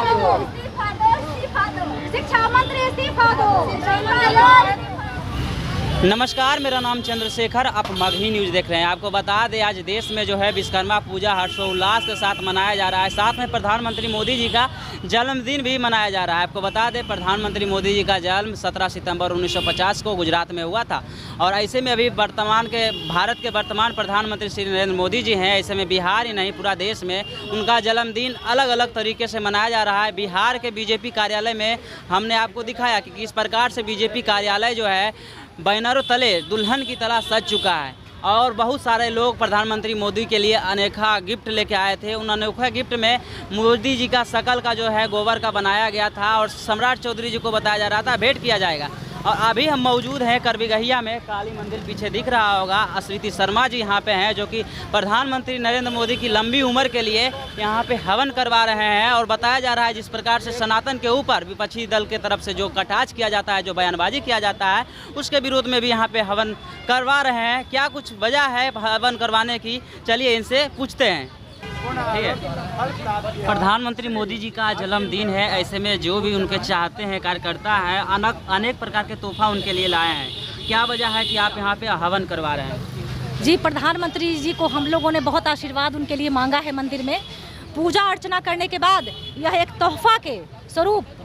दो, इस्तीफा दो, शिक्षा मंत्री इस्तीफा दो। नमस्कार, मेरा नाम चंद्रशेखर। आप मगही न्यूज़ देख रहे हैं। आपको बता दें, आज देश में जो है विश्वकर्मा पूजा हर्षोल्लास के साथ मनाया जा रहा है। साथ में प्रधानमंत्री मोदी जी का जन्मदिन भी मनाया जा रहा है। आपको बता दें, प्रधानमंत्री मोदी जी का जन्म 17 सितंबर 1950 को गुजरात में हुआ था। और ऐसे में अभी भारत के वर्तमान प्रधानमंत्री श्री नरेंद्र मोदी जी हैं। ऐसे में बिहार ही नहीं, पूरा देश में उनका जन्मदिन अलग अलग तरीके से मनाया जा रहा है। बिहार के बीजेपी कार्यालय में हमने आपको दिखाया कि किस प्रकार से बीजेपी कार्यालय जो है बैनरों तले दुल्हन की तरह सज चुका है। और बहुत सारे लोग प्रधानमंत्री मोदी के लिए अनेका गिफ्ट लेके आए थे। उन अनोखा गिफ्ट में मोदी जी का शकल का जो है गोबर का बनाया गया था और सम्राट चौधरी जी को बताया जा रहा था भेंट किया जाएगा। और अभी हम मौजूद हैं करबिगहिया में। काली मंदिर पीछे दिख रहा होगा। स्मृति शर्मा जी यहाँ पे हैं, जो कि प्रधानमंत्री नरेंद्र मोदी की लंबी उम्र के लिए यहाँ पे हवन करवा रहे हैं। और बताया जा रहा है जिस प्रकार से सनातन के ऊपर विपक्षी दल के तरफ से जो कटाक्ष किया जाता है, जो बयानबाजी किया जाता है, उसके विरोध में भी यहाँ पे हवन करवा रहे हैं। क्या कुछ वजह है हवन करवाने की, चलिए इनसे पूछते हैं। ठीक है, प्रधानमंत्री मोदी जी का जन्मदिन है। ऐसे में जो भी उनके चाहते हैं कार्यकर्ता हैं, अनेक प्रकार के तोहफा उनके लिए लाए हैं। क्या वजह है कि आप यहाँ पे हवन करवा रहे हैं? जी, प्रधानमंत्री जी को हम लोगों ने बहुत आशीर्वाद उनके लिए मांगा है। मंदिर में पूजा अर्चना करने के बाद यह एक तोहफा के स्वरूप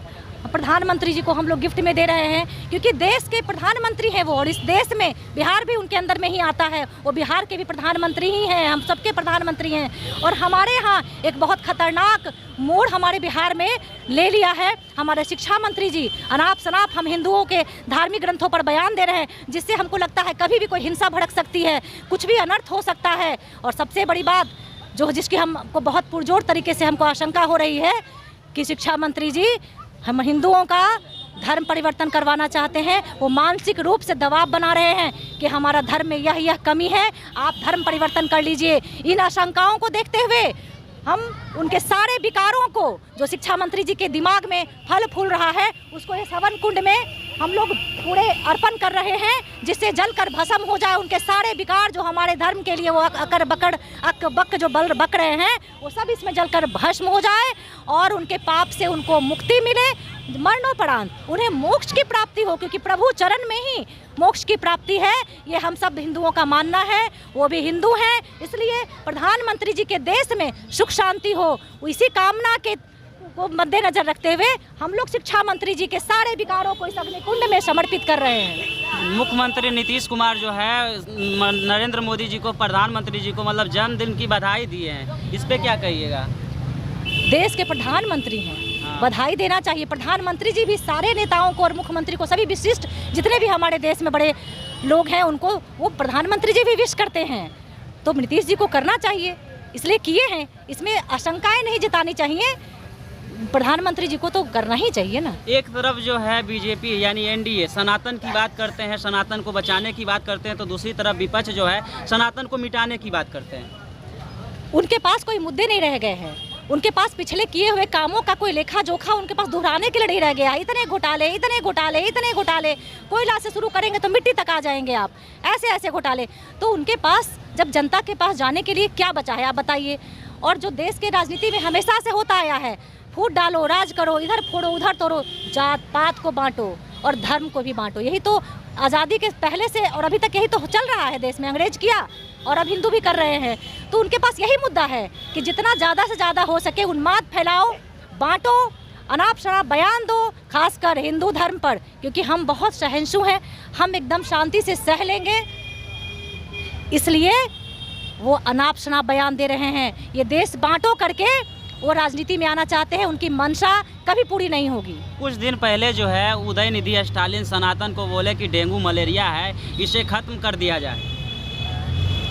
प्रधानमंत्री जी को हम लोग गिफ्ट में दे रहे हैं, क्योंकि देश के प्रधानमंत्री हैं वो। और इस देश में बिहार भी उनके अंदर में ही आता है। वो बिहार के भी प्रधानमंत्री ही हैं, हम सबके प्रधानमंत्री हैं। और हमारे यहाँ एक बहुत खतरनाक मोड़ हमारे बिहार में ले लिया है हमारे शिक्षा मंत्री जी। अनाप शनाप हम हिंदुओं के धार्मिक ग्रंथों पर बयान दे रहे हैं, जिससे हमको लगता है कभी भी कोई हिंसा भड़क सकती है, कुछ भी अनर्थ हो सकता है। और सबसे बड़ी बात जिसकी हमको बहुत पुरजोर तरीके से हमको आशंका हो रही है कि शिक्षा मंत्री जी हम हिंदुओं का धर्म परिवर्तन करवाना चाहते हैं। वो मानसिक रूप से दबाव बना रहे हैं कि हमारा धर्म में यह कमी है, आप धर्म परिवर्तन कर लीजिए। इन आशंकाओं को देखते हुए हम उनके सारे विकारों को जो शिक्षा मंत्री जी के दिमाग में फल फूल रहा है, उसको इस हवन कुंड में हम लोग पूरे अर्पण कर रहे हैं, जिससे जलकर भस्म हो जाए उनके सारे विकार जो हमारे धर्म के लिए वो अक जो बल बक रहे हैं, वो सब इसमें जलकर भस्म हो जाए और उनके पाप से उनको मुक्ति मिले। मरणोपरांत उन्हें मोक्ष की प्राप्ति हो, क्योंकि प्रभु चरण में ही मोक्ष की प्राप्ति है। ये हम सब हिंदुओं का मानना है, वो भी हिंदू हैं। इसलिए प्रधानमंत्री जी के देश में सुख शांति हो, इसी कामना के को मद्देनजर रखते हुए हम लोग शिक्षा मंत्री जी के सारे विकारों को इस अग्निकुंड में समर्पित कर रहे हैं। मुख्यमंत्री नीतीश कुमार जो है नरेंद्र मोदी जी को, प्रधानमंत्री जी को मतलब जन्मदिन की बधाई दिए हैं, इस पे क्या कहिएगा? देश के प्रधानमंत्री हैं, बधाई देना चाहिए। प्रधानमंत्री जी भी सारे नेताओं को और मुख्यमंत्री को, सभी विशिष्ट जितने भी हमारे देश में बड़े लोग हैं, उनको वो प्रधानमंत्री जी भी विश करते हैं। तो नीतीश जी को करना चाहिए, इसलिए किए हैं। इसमें आशंकाएं नहीं जतानी चाहिए, प्रधानमंत्री जी को तो करना ही चाहिए ना। एक तरफ जो है बीजेपी यानी एनडीए सनातन की बात करते हैं, सनातन को बचाने की बात करते हैं, तो दूसरी तरफ विपक्ष जो है सनातन को मिटाने की बात करते हैं। उनके पास कोई मुद्दे नहीं रह गए हैं। उनके पास पिछले किए हुए कामों का कोई लेखा जोखा उनके पास दोहराने के लिए नहीं रह गया। इतने घोटाले, इतने घोटाले, इतने घोटाले, कोयला से शुरू करेंगे तो मिट्टी तक आ जाएंगे आप, ऐसे ऐसे घोटाले। तो उनके पास जब जनता के पास जाने के लिए क्या बचा है, आप बताइए। और जो देश के राजनीति में हमेशा से होता आया है, फूट डालो, राज करो, इधर फोड़ो उधर तोड़ो, जात पात को बांटो और धर्म को भी बांटो। यही तो आज़ादी के पहले से और अभी तक यही तो चल रहा है देश में। अंग्रेज किया और अब हिंदू भी कर रहे हैं। तो उनके पास यही मुद्दा है कि जितना ज़्यादा से ज़्यादा हो सके उन्माद फैलाओ, बांटो, अनाप शनाप बयान दो, खासकर हिंदू धर्म पर, क्योंकि हम बहुत सहिष्णु हैं, हम एकदम शांति से सह लेंगे। इसलिए वो अनाप शनाप बयान दे रहे हैं। ये देश बांटो करके वो राजनीति में आना चाहते हैं, उनकी मंशा कभी पूरी नहीं होगी। कुछ दिन पहले जो है उदयनिधि स्टालिन सनातन को बोले कि डेंगू मलेरिया है, इसे खत्म कर दिया जाए।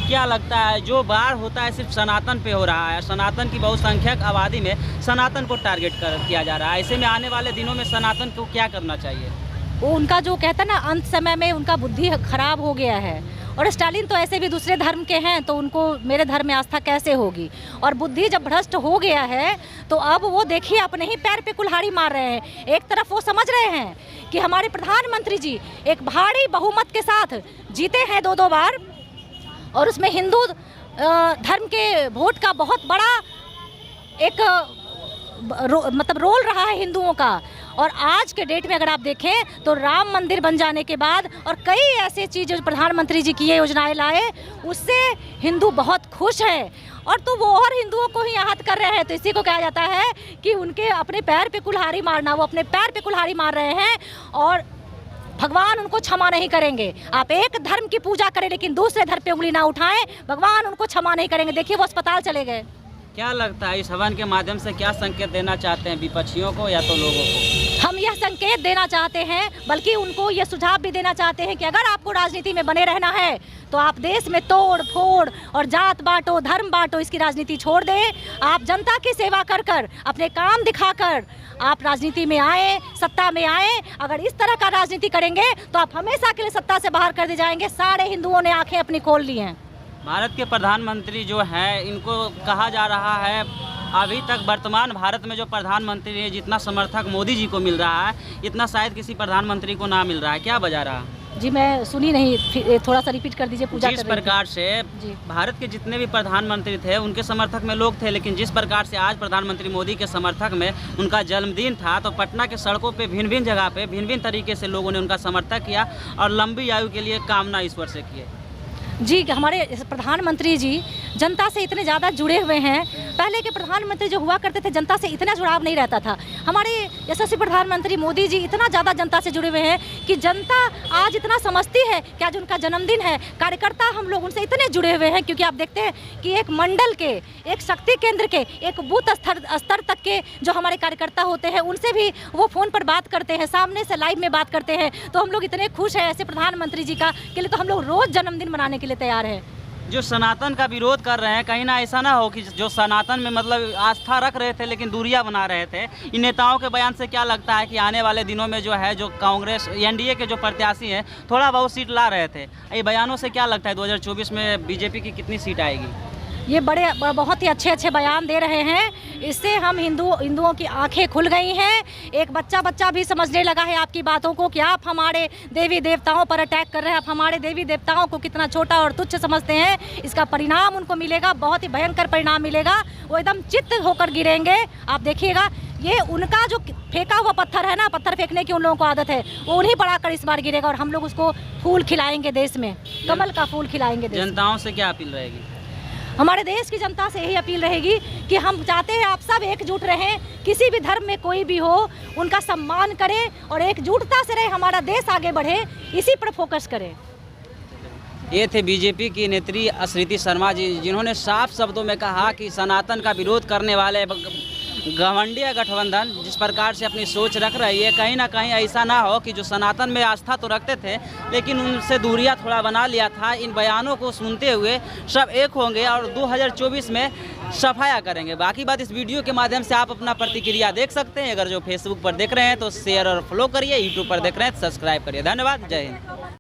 क्या लगता है जो बाढ़ होता है सिर्फ सनातन पे हो रहा है? सनातन की बहुसंख्यक आबादी में सनातन को टारगेट किया जा रहा है। ऐसे में आने वाले दिनों में सनातन को क्या करना चाहिए? वो उनका जो कहता है ना, अंत समय में उनका बुद्धि खराब हो गया है। और स्टालिन तो ऐसे भी दूसरे धर्म के हैं, तो उनको मेरे धर्म में आस्था कैसे होगी? और बुद्धि जब भ्रष्ट हो गया है तो अब वो देखिए अपने ही पैर पे कुल्हाड़ी मार रहे हैं। एक तरफ वो समझ रहे हैं कि हमारे प्रधानमंत्री जी एक भारी बहुमत के साथ जीते हैं 2-2 बार, और उसमें हिंदू धर्म के वोट का बहुत बड़ा एक मतलब रोल रहा है हिंदुओं का। और आज के डेट में अगर आप देखें तो राम मंदिर बन जाने के बाद और कई ऐसे चीज़ें जो प्रधानमंत्री जी की ये योजनाएं लाए, उससे हिंदू बहुत खुश है। और तो वो और हिंदुओं को ही आहत कर रहे हैं, तो इसी को कहा जाता है कि उनके अपने पैर पे कुल्हाड़ी मारना, वो अपने पैर पे कुल्हाड़ी मार रहे हैं और भगवान उनको क्षमा नहीं करेंगे। आप एक धर्म की पूजा करें लेकिन दूसरे धर्म पे उंगली ना उठाएं, भगवान उनको क्षमा नहीं करेंगे। देखिए वो अस्पताल चले गए। क्या लगता है इस हवन के माध्यम से क्या संकेत देना चाहते हैं विपक्षियों को या तो लोगों को? हम यह संकेत देना चाहते हैं, बल्कि उनको यह सुझाव भी देना चाहते हैं कि अगर आपको राजनीति में बने रहना है तो आप देश में तोड़ फोड़ और जात बांटो, धर्म बांटो, इसकी राजनीति छोड़ दें। आप जनता की सेवा कर कर, अपने काम दिखाकर आप राजनीति में आए, सत्ता में आए। अगर इस तरह का राजनीति करेंगे तो आप हमेशा के लिए सत्ता से बाहर कर दिए जाएंगे। सारे हिंदुओं ने आंखें अपनी खोल ली हैं। भारत के प्रधानमंत्री जो हैं, इनको कहा जा रहा है अभी तक वर्तमान भारत में जो प्रधानमंत्री है, जितना समर्थक मोदी जी को मिल रहा है इतना शायद किसी प्रधानमंत्री को ना मिल रहा है। क्या वजह रहा? जी मैं सुनी नहीं, थोड़ा सा रिपीट कर दीजिए। पूजा जिस प्रकार से भारत के जितने भी प्रधानमंत्री थे उनके समर्थक में लोग थे, लेकिन जिस प्रकार से आज प्रधानमंत्री मोदी के समर्थक में उनका जन्मदिन था, तो पटना के सड़कों पे भिन्न भिन्न जगह पे भिन्न भिन्न तरीके से लोगों ने उनका समर्थन किया और लंबी आयु के लिए कामना ईश्वर से किए। जी हमारे प्रधानमंत्री जी जनता से इतने ज़्यादा जुड़े हुए हैं। पहले के प्रधानमंत्री जो हुआ करते थे जनता से इतना जुड़ाव नहीं रहता था। हमारे यशस्वी प्रधानमंत्री मोदी जी इतना ज़्यादा जनता से जुड़े हुए हैं कि जनता आज इतना समझती है कि आज उनका जन्मदिन है। कार्यकर्ता हम लोग उनसे इतने जुड़े हुए हैं क्योंकि आप देखते हैं कि एक मंडल के, एक शक्ति केंद्र के, एक बूथ स्तर तक के जो हमारे कार्यकर्ता होते हैं उनसे भी वो फ़ोन पर बात करते हैं, सामने से लाइव में बात करते हैं। तो हम लोग इतने खुश हैं ऐसे प्रधानमंत्री जी का के लिए, तो हम लोग रोज़ जन्मदिन मनाने के लिए तैयार है। जो सनातन का विरोध कर रहे हैं, कहीं ना ऐसा ना हो कि जो सनातन में मतलब आस्था रख रहे थे लेकिन दूरियां बना रहे थे, इन नेताओं के बयान से क्या लगता है कि आने वाले दिनों में जो है जो कांग्रेस एनडीए के जो प्रत्याशी हैं थोड़ा बहुत सीट ला रहे थे, ये बयानों से क्या लगता है 2024 में बीजेपी की कितनी सीट आएगी? ये बहुत ही अच्छे अच्छे बयान दे रहे हैं। इससे हम हिंदुओं की आंखें खुल गई हैं। एक बच्चा भी समझने लगा है आपकी बातों को कि आप हमारे देवी देवताओं पर अटैक कर रहे हैं, आप हमारे देवी देवताओं को कितना छोटा और तुच्छ समझते हैं। इसका परिणाम उनको मिलेगा, बहुत ही भयंकर परिणाम मिलेगा। वो एकदम चित्त होकर गिरेंगे। आप देखिएगा, ये उनका जो फेंका हुआ पत्थर है ना, पत्थर फेंकने की उन लोगों को आदत है, वो उन्हीं पर आकर इस बार गिरेगा और हम लोग उसको फूल खिलाएंगे, देश में कमल का फूल खिलाएंगे। जनताओं से क्या अपील रहेगी? हमारे देश की जनता से यही अपील रहेगी कि हम चाहते हैं आप सब एकजुट रहें, किसी भी धर्म में कोई भी हो उनका सम्मान करें और एकजुटता से रहे, हमारा देश आगे बढ़े, इसी पर फोकस करें। ये थे बीजेपी की नेत्री अश्रिति शर्मा जी, जिन्होंने साफ शब्दों में कहा कि सनातन का विरोध करने वाले घमंडिया गठबंधन जिस प्रकार से अपनी सोच रख रही है, कहीं ना कहीं ऐसा ना हो कि जो सनातन में आस्था तो रखते थे लेकिन उनसे दूरियां थोड़ा बना लिया था। इन बयानों को सुनते हुए सब एक होंगे और 2024 में सफाया करेंगे। बाकी बात इस वीडियो के माध्यम से आप अपना प्रतिक्रिया देख सकते हैं। अगर जो फेसबुक पर देख रहे हैं तो शेयर और फॉलो करिए, यूट्यूब पर देख रहे हैं तो सब्सक्राइब करिए। धन्यवाद, जय हिंद।